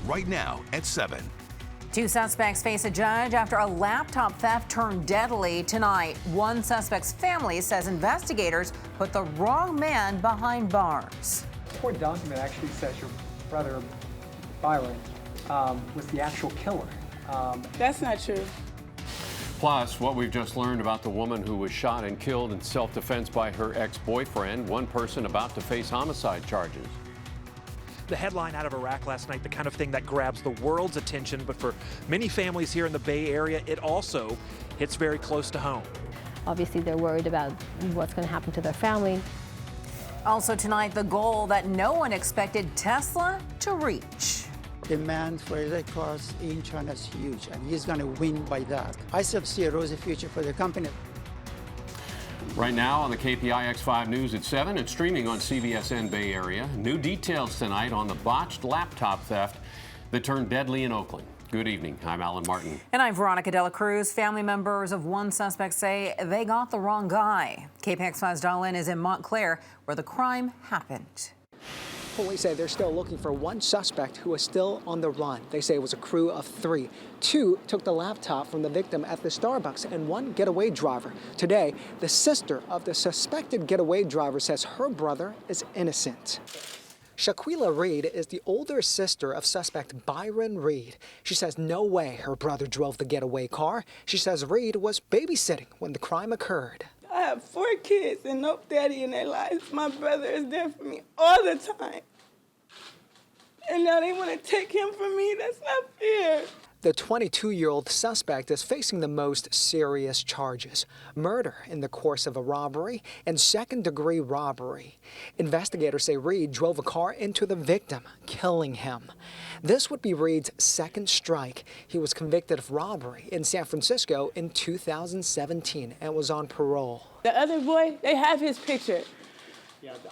right now at 7. Two suspects face a judge after a laptop theft turned deadly tonight. One suspect's family says investigators put the wrong man behind bars. The court document actually says your brother, Byron, was the actual killer. That's not true. Plus, what we've just learned about the woman who was shot and killed in self-defense by her ex-boyfriend. One person about to face homicide charges. The headline out of Iraq last night, the kind of thing that grabs the world's attention, but for many families here in the Bay Area, it also hits very close to home. Obviously, they're worried about what's going to happen to their family. Also tonight, the goal that no one expected Tesla to reach. Demand for electric cars in China is huge, and he's going to win by that. I still see a rosy future for the company. Right now on the KPIX-5 News at 7 and streaming on CBS Bay Area. New details tonight on the botched laptop theft that turned deadly in Oakland. Good evening. I'm Alan Martin. And I'm Veronica Dela Cruz. Family members of one suspect say they got the wrong guy. KPIX-5's Dublin is in Montclair, where the crime happened. Police say they're still looking for one suspect who is still on the run. They say it was a crew of 3. 2 took the laptop from the victim at the Starbucks and one getaway driver. Today, the sister of the suspected getaway driver says her brother is innocent. Shaquila Reed is the older sister of suspect Byron Reed. She says no way her brother drove the getaway car. She says Reed was babysitting when the crime occurred. I have 4 kids and no daddy in their lives. My brother is there for me all the time. And now they want to take him from me. That's not fair. The 22-year-old suspect is facing the most serious charges: murder in the course of a robbery and second-degree robbery. Investigators say Reed drove a car into the victim, killing him. This would be Reed's second strike. He was convicted of robbery in San Francisco in 2017 and was on parole. The other boy, they have his picture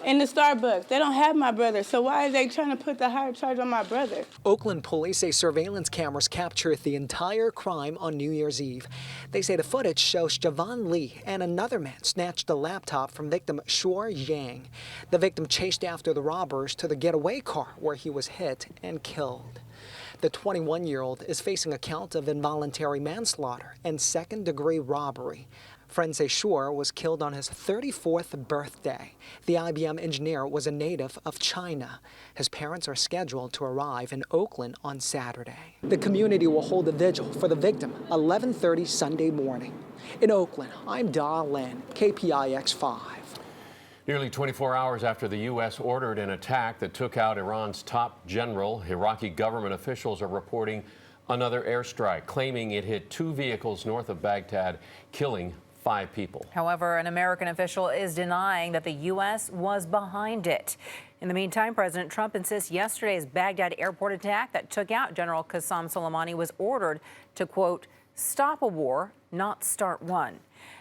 in the Starbucks. They don't have my brother, so why are they trying to put the higher charge on my brother? Oakland police say surveillance cameras captured the entire crime on New Year's Eve. They say the footage shows Javon Lee and another man snatched the laptop from victim Shuo Yang. The victim chased after the robbers to the getaway car where he was hit and killed. The 21-year-old is facing a count of involuntary manslaughter and second-degree robbery. Friends say Shuo was killed on his 34th birthday. The IBM engineer was a native of China. His parents are scheduled to arrive in Oakland on Saturday. The community will hold a vigil for the victim 11:30 Sunday morning. In Oakland, I'm Da Lin, KPIX-5. Nearly 24 hours after the U.S. ordered an attack that took out Iran's top general, Iraqi government officials are reporting another airstrike, claiming it hit 2 vehicles north of Baghdad, killing 5 people. However, an American official is denying that the U.S. was behind it. In the meantime, President Trump insists yesterday's Baghdad airport attack that took out General Qasem Soleimani was ordered to, quote, stop a war, not start one.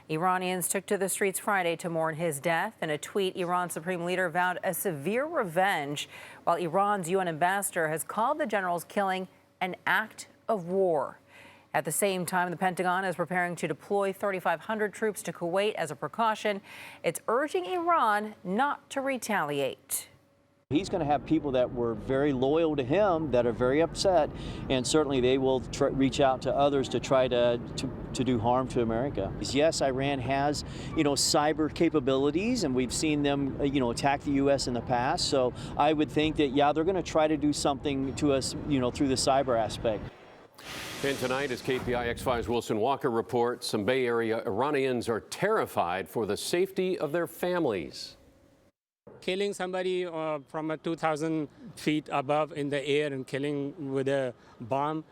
Iranians took to the streets Friday to mourn his death. In a tweet, Iran's supreme leader vowed a severe revenge, while Iran's UN ambassador has called the general's killing an act of war. At the same time, the Pentagon is preparing to deploy 3,500 troops to Kuwait as a precaution. It's urging Iran not to retaliate. He's going to have people that were very loyal to him that are very upset, and certainly they will reach out to others to try to do harm to America. Yes, Iran has, cyber capabilities, and we've seen them, attack the U.S. in the past. So I would think that, yeah, they're going to try to do something to us, through the cyber aspect. And tonight, as KPIX-5's Wilson Walker reports, some Bay Area Iranians are terrified for the safety of their families. Killing somebody from 2,000 feet above in the air and killing with a bomb,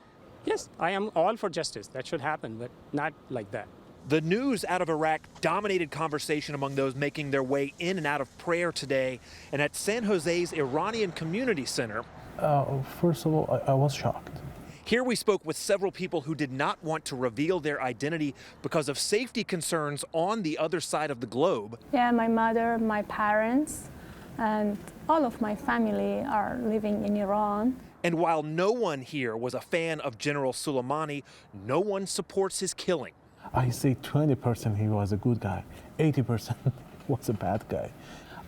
yes, I am all for justice. That should happen, but not like that. The news out of Iraq dominated conversation among those making their way in and out of prayer today. And at San Jose's Iranian Community Center, first of all, I was shocked. Here we spoke with several people who did not want to reveal their identity because of safety concerns on the other side of the globe. Yeah, my mother, my parents, and all of my family are living in Iran. And while no one here was a fan of General Soleimani, no one supports his killing. I say 20% he was a good guy, 80% was a bad guy.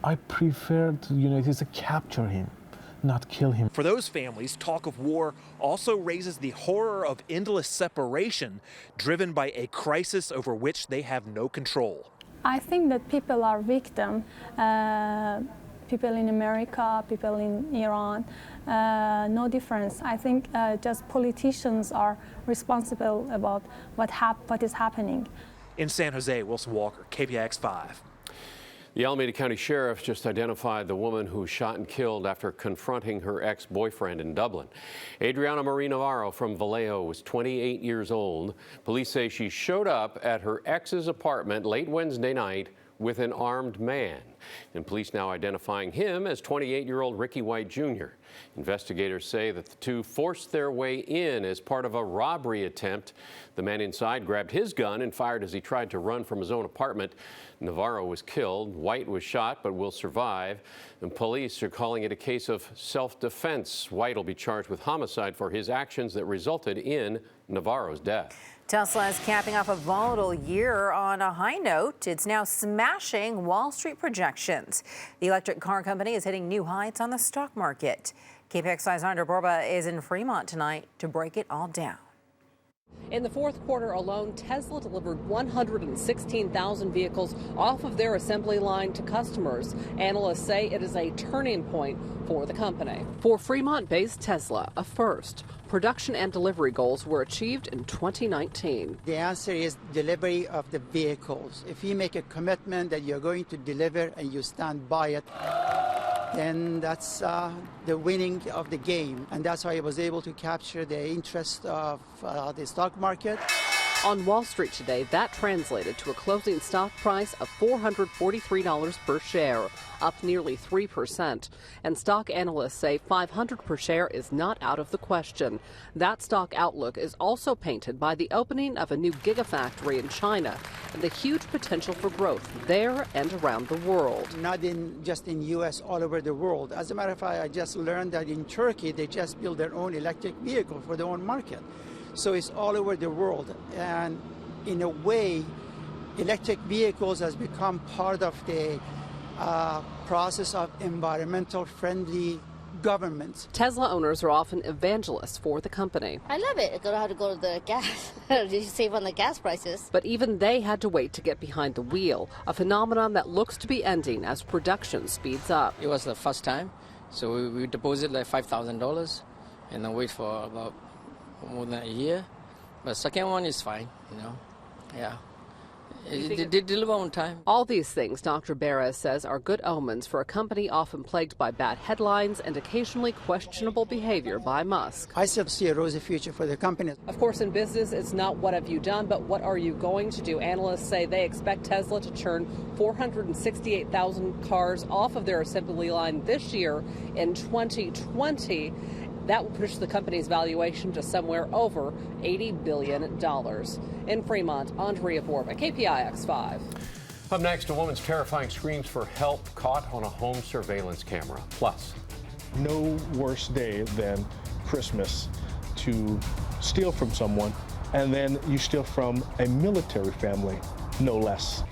I prefer the United States to capture him, not kill him. For those families, talk of war also raises the horror of endless separation driven by a crisis over which they have no control. I think that people are victims. People in America, people in Iran, no difference. I think just politicians are responsible about what is happening. In San Jose, Wilson Walker, KPIX-5. The Alameda County Sheriff just identified the woman who shot and killed after confronting her ex-boyfriend in Dublin. Adriana Marie Navarro from Vallejo was 28 years old. Police say she showed up at her ex's apartment late Wednesday night with an armed man. And police now identifying him as 28-year-old Ricky White Jr. Investigators say that the two forced their way in as part of a robbery attempt. The man inside grabbed his gun and fired as he tried to run from his own apartment. Navarro was killed. White was shot but will survive. And police are calling it a case of self-defense. White will be charged with homicide for his actions that resulted in Navarro's death. Tesla is capping off a volatile year on a high note. It's now smashing Wall Street projections. The electric car company is hitting new heights on the stock market. KPIX-5's Andrea Borba is in Fremont tonight to break it all down. In the fourth quarter alone, Tesla delivered 116,000 vehicles off of their assembly line to customers. Analysts say it is a turning point for the company. For Fremont-based Tesla, a first. Production and delivery goals were achieved in 2019. The answer is delivery of the vehicles. If you make a commitment that you're going to deliver and you stand by it, then that's the winning of the game. And that's how I was able to capture the interest of the stock market. On Wall Street today, that translated to a closing stock price of $443 per share, up nearly 3%. And stock analysts say $500 per share is not out of the question. That stock outlook is also painted by the opening of a new gigafactory in China and the huge potential for growth there and around the world. Not just in U.S., all over the world. As a matter of fact, I just learned that in Turkey, they just built their own electric vehicle for their own market. So it's all over the world. And in a way, electric vehicles has become part of the process of environmental friendly government. Tesla owners are often evangelists for the company. I love it. I don't have to go to the gas. You save on the gas prices. But even they had to wait to get behind the wheel, a phenomenon that looks to be ending as production speeds up. It was the first time, so we deposited like $5,000 and then wait for about more than a year. But second one is fine, yeah. It did deliver on time. All these things, Dr. Beres says, are good omens for a company often plagued by bad headlines and occasionally questionable behavior by Musk. I still see a rosy future for the company. Of course, in business, it's not what have you done, but what are you going to do? Analysts say they expect Tesla to turn 468,000 cars off of their assembly line this year in 2020. That will push the company's valuation to somewhere over $80 billion. In Fremont, Andrea Borba, KPIX-5. Up next, a woman's terrifying screams for help caught on a home surveillance camera. Plus, no worse day than Christmas to steal from someone, and then you steal from a military family, no less.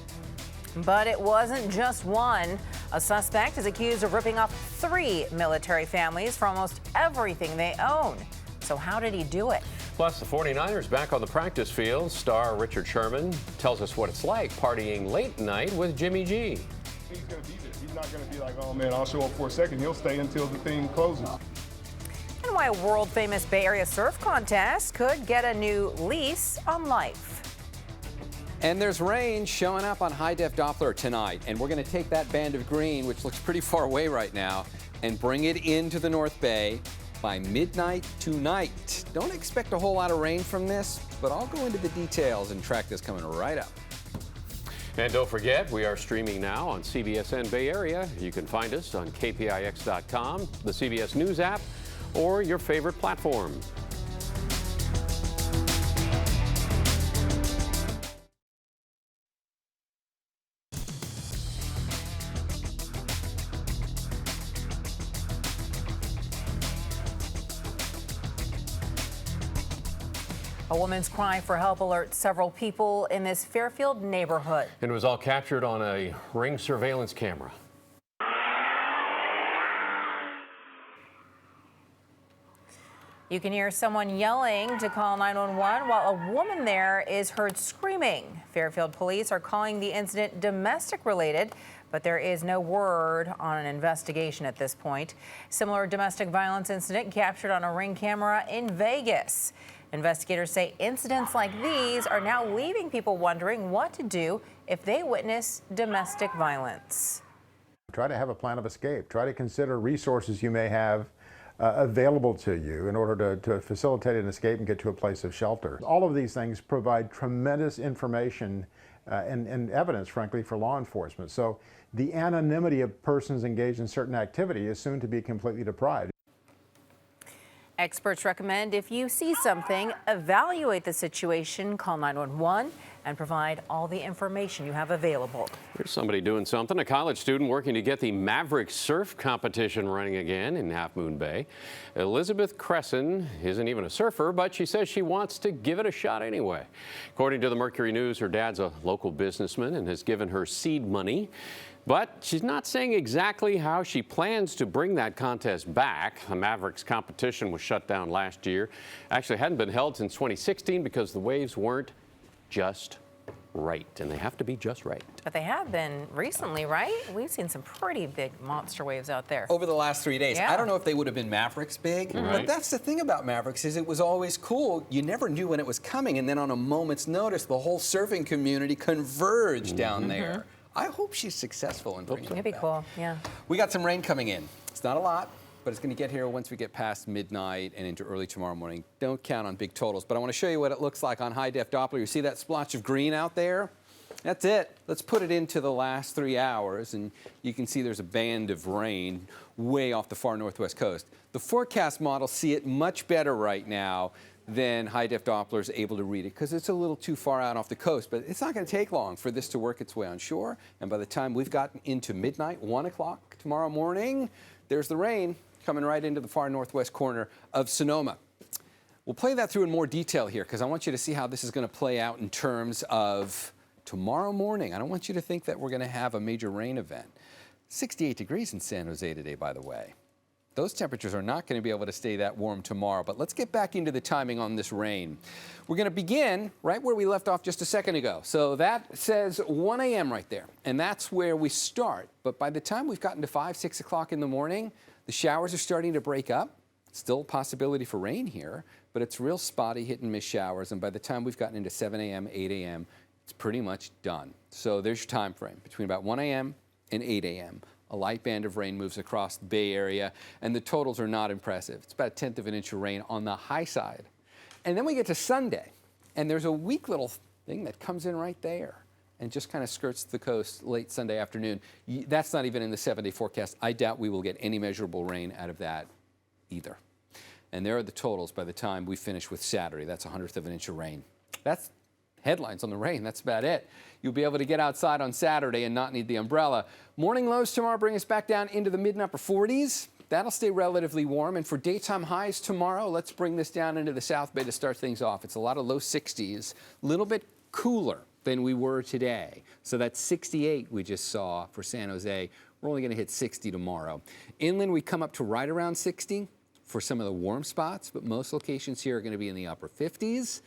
But it wasn't just one. A suspect is accused of ripping off 3 military families for almost everything they own. So how did he do it? plus the 49ers back on the practice field. Star Richard Sherman tells us what it's like partying late night with Jimmy G. He's going to be there. He's not going to be like, oh man, I'll show up for a second. He'll stay until the thing closes. And why a world-famous Bay Area surf contest could get a new lease on life. And there's rain showing up on high-def Doppler tonight. And we're going to take that band of green, which looks pretty far away right now, and bring it into the North Bay by midnight tonight. Don't expect a whole lot of rain from this, but I'll go into the details and track this coming right up. And don't forget, we are streaming now on CBSN Bay Area. You can find us on KPIX.com, the CBS News app, or your favorite platform. A woman's cry for help alerts several people in this Fairfield neighborhood. And it was all captured on a Ring surveillance camera. You can hear someone yelling to call 911 while a woman there is heard screaming. Fairfield police are calling the incident domestic related, but there is no word on an investigation at this point. Similar domestic violence incident captured on a Ring camera in Vegas. Investigators say incidents like these are now leaving people wondering what to do if they witness domestic violence. Try to have a plan of escape. Try to consider resources you may have available to you in order to facilitate an escape and get to a place of shelter. All of these things provide tremendous information and evidence, frankly, for law enforcement. So the anonymity of persons engaged in certain activity is soon to be completely deprived. Experts recommend if you see something, evaluate the situation, call 911, and provide all the information you have available. Here's somebody doing something. A college student working to get the Maverick surf competition running again in Half Moon Bay. Elizabeth Cresson isn't even a surfer, but she says she wants to give it a shot anyway. According to the Mercury News, her dad's a local businessman and has given her seed money. But she's not saying exactly how she plans to bring that contest back. The Mavericks competition was shut down last year. Actually, hadn't been held since 2016 because the waves weren't just right, and they have to be just right. But they have been recently, right? We've seen some pretty big monster waves out there. Over the last 3 days. Yeah. I don't know if they would have been Mavericks big, but that's the thing about Mavericks is it was always cool. You never knew when it was coming, and then on a moment's notice, the whole surfing community converged down there. I hope she's successful in bringing it It'd be back. cool, yeah. We got some rain coming in. It's not a lot, but it's going to get here once we get past midnight and into early tomorrow morning. Don't count on big totals, but I want to show you what it looks like on high-def Doppler. You see that splotch of green out there? That's it. Let's put it into the last 3 hours, and you can see there's a band of rain way off the far northwest coast. The forecast models see it much better right now than high-def Doppler is able to read it because it's a little too far out off the coast. But it's not going to take long for this to work its way on shore. And by the time we've gotten into midnight, 1 o'clock tomorrow morning, there's the rain coming right into the far northwest corner of Sonoma. We'll play that through in more detail here because I want you to see how this is going to play out in terms of tomorrow morning. I don't want you to think that we're going to have a major rain event. 68 degrees in San Jose today, by the way. Those temperatures are not going to be able to stay that warm tomorrow, but let's get back into the timing on this rain. We're going to begin right where we left off just a second ago. So that says 1 a.m. right there, and that's where we start. But by the time we've gotten to 5, 6 o'clock in the morning, the showers are starting to break up. Still a possibility for rain here, but it's real spotty hit and miss showers. And by the time we've gotten into 7 a.m., 8 a.m., it's pretty much done. So there's your time frame between about 1 a.m. and 8 a.m. A light band of rain moves across the Bay Area, and the totals are not impressive. It's about 1/10 of an inch of rain on the high side. And then we get to Sunday, and there's a weak little thing that comes in right there and just kind of skirts the coast late Sunday afternoon. That's not even in the 7-day forecast. I doubt we will get any measurable rain out of that either. And there are the totals by the time we finish with Saturday. That's 1/100 of an inch of rain. That's headlines on the rain. That's about it. You'll be able to get outside on Saturday and not need the umbrella. Morning lows tomorrow bring us back down into the mid and upper 40s. That'll stay relatively warm. And for daytime highs tomorrow, let's bring this down into the South Bay to start things off. It's a lot of low 60s, a little bit cooler than we were today. So that 68 we just saw for San Jose, we're only going to hit 60 tomorrow. Inland, we come up to right around 60 for some of the warm spots, but most locations here are going to be in the upper 50s.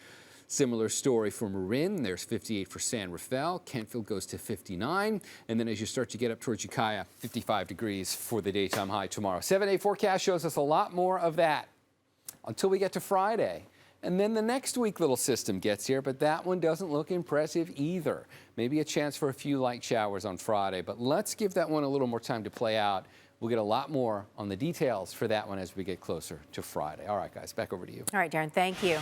Similar story for Marin. There's 58 for San Rafael. Kentfield goes to 59. And then as you start to get up towards Ukiah, 55 degrees for the daytime high tomorrow. 7-day forecast shows us a lot more of that until we get to Friday. And then the next weak little system gets here, but that one doesn't look impressive either. Maybe a chance for a few light showers on Friday, but let's give that one a little more time to play out. We'll get a lot more on the details for that one as we get closer to Friday. All right, guys, back over to you. All right, Darren, thank you.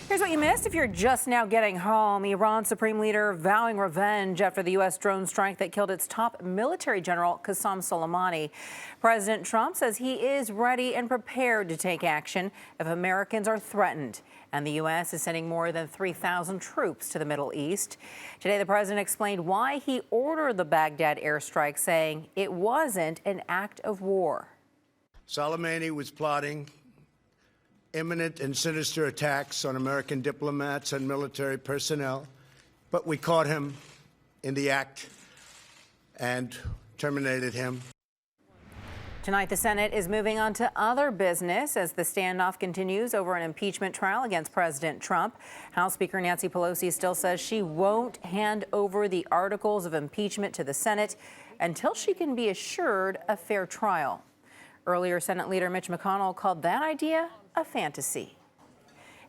Here's what you missed if you're just now getting home. Iran's supreme leader vowing revenge after the U.S. drone strike that killed its top military general, Qasem Soleimani. President Trump says he is ready and prepared to take action if Americans are threatened. And the U.S. is sending more than 3,000 troops to the Middle East. Today, the president explained why he ordered the Baghdad airstrike, saying it wasn't an act of war. Soleimani was plotting imminent and sinister attacks on American diplomats and military personnel, but we caught him in the act and terminated him. Tonight, the Senate is moving on to other business as the standoff continues over an impeachment trial against President Trump. House Speaker Nancy Pelosi still says she won't hand over the articles of impeachment to the Senate until she can be assured a fair trial. Earlier, Senate Leader Mitch McConnell called that idea a fantasy.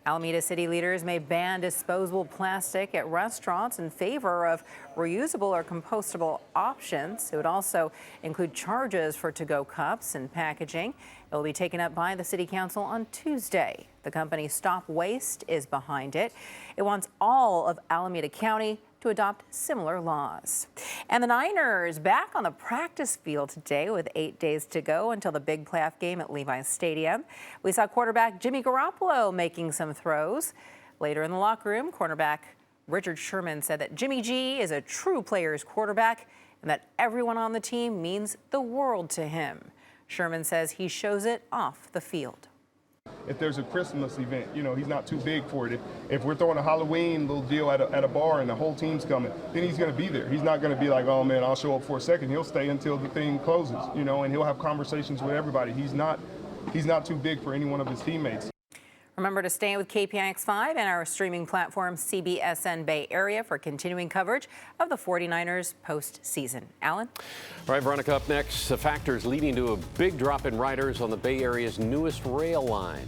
Alameda City leaders may ban disposable plastic at restaurants in favor of reusable or compostable options. It would also include charges for to-go cups and packaging. It will be taken up by the City Council on Tuesday. The company Stop Waste is behind it. It wants all of Alameda County to adopt similar laws. And the Niners back on the practice field today with 8 days to go until the big playoff game at Levi's Stadium. We saw quarterback Jimmy Garoppolo making some throws. Later in the locker room, cornerback Richard Sherman said that Jimmy G is a true player's quarterback and that everyone on the team means the world to him. Sherman says he shows it off the field. If there's a Christmas event, you know, he's not too big for it. If we're throwing a Halloween little deal at a bar and the whole team's coming, then he's going to be there. He's not going to be like, oh man, I'll show up for a second. He'll stay until the thing closes, you know, and he'll have conversations with everybody. He's not too big for any one of his teammates. Remember to stay with KPIX-5 and our streaming platform CBSN Bay Area for continuing coverage of the 49ers postseason. Alan? All right, Veronica, up next, the factors leading to a big drop in riders on the Bay Area's newest rail line.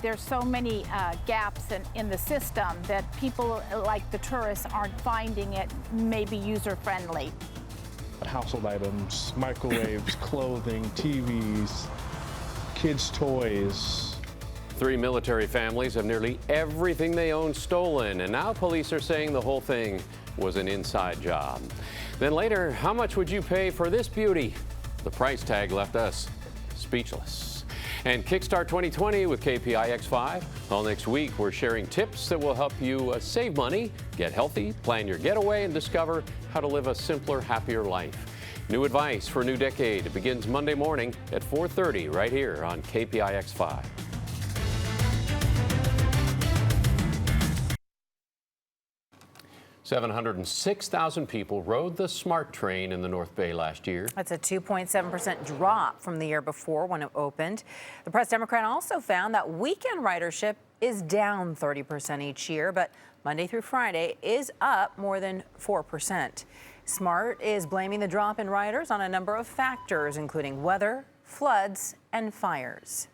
There's so many gaps in the system that people like the tourists aren't finding it maybe user-friendly. Household items, microwaves, clothing, TVs, kids' toys. 3 military families have nearly everything they own stolen, and now police are saying the whole thing was an inside job. Then later, how much would you pay for this beauty? The price tag left us speechless. And Kickstart 2020 with KPIX-5. All next week, we're sharing tips that will help you save money, get healthy, plan your getaway, and discover how to live a simpler, happier life. New advice for a new decade. It begins Monday morning at 4:30 right here on KPIX-5. 706,000 people rode the SMART train in the North Bay last year. That's a 2.7% drop from the year before when it opened. The Press Democrat also found that weekend ridership is down 30% each year, but Monday through Friday is up more than 4%. SMART is blaming the drop in riders on a number of factors, including weather, floods, and fires.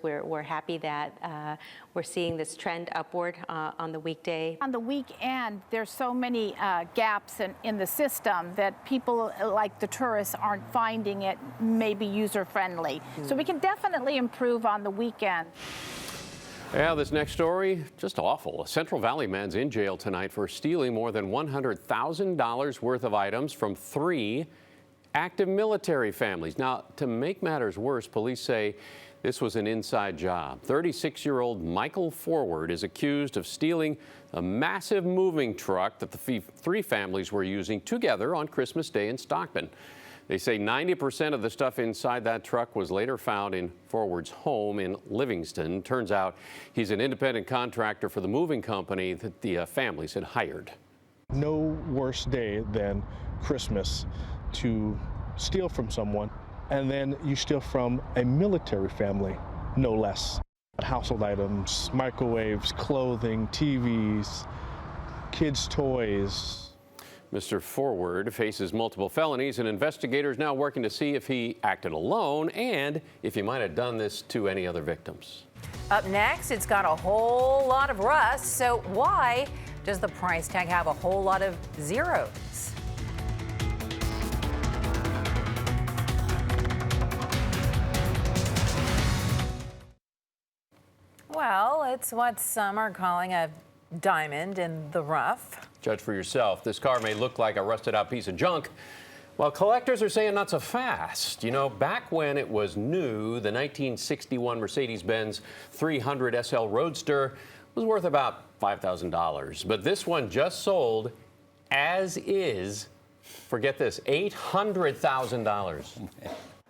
We're happy that we're seeing this trend upward on the weekday. On the weekend, there's so many gaps in the system that people like the tourists aren't finding it maybe user-friendly. So we can definitely improve on the weekend. Yeah, this next story, just awful. A Central Valley man's in jail tonight for stealing more than $100,000 worth of items from 3 active military families. Now, to make matters worse, police say this was an inside job. 36-year-old Michael Forward is accused of stealing a massive moving truck that the 3 families were using together on Christmas Day in Stockton. They say 90% of the stuff inside that truck was later found in Forward's home in Livingston. Turns out he's an independent contractor for the moving company that the families had hired. No worse day than Christmas to steal from someone, and then you steal from a military family, no less. Household items, microwaves, clothing, TVs, kids' toys. Mr. Forward faces multiple felonies, and investigators now working to see if he acted alone and if he might have done this to any other victims. Up next, it's got a whole lot of rust, so why does the price tag have a whole lot of zeros? Well, it's what some are calling a diamond in the rough. Judge for yourself. This car may look like a rusted out piece of junk, while collectors are saying not so fast. You know, back when it was new, the 1961 Mercedes-Benz 300 SL Roadster was worth about $5,000. But this one just sold as is, forget this, $800,000.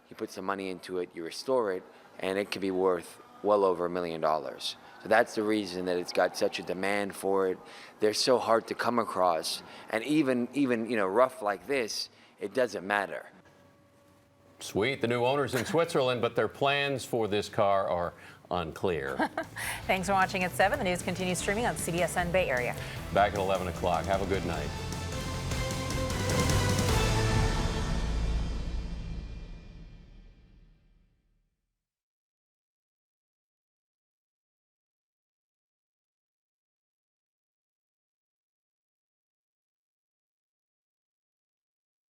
You put some money into it, you restore it, and it could be worth well over $1 million. So that's the reason that it's got such a demand for it. They're so hard to come across, and even you know, rough like this, it doesn't matter. Sweet. The new owner's in Switzerland, but their plans for this car are unclear. Thanks for watching at 7. The news continues streaming on CBS Bay Area. Back at 11 o'clock. Have a good night.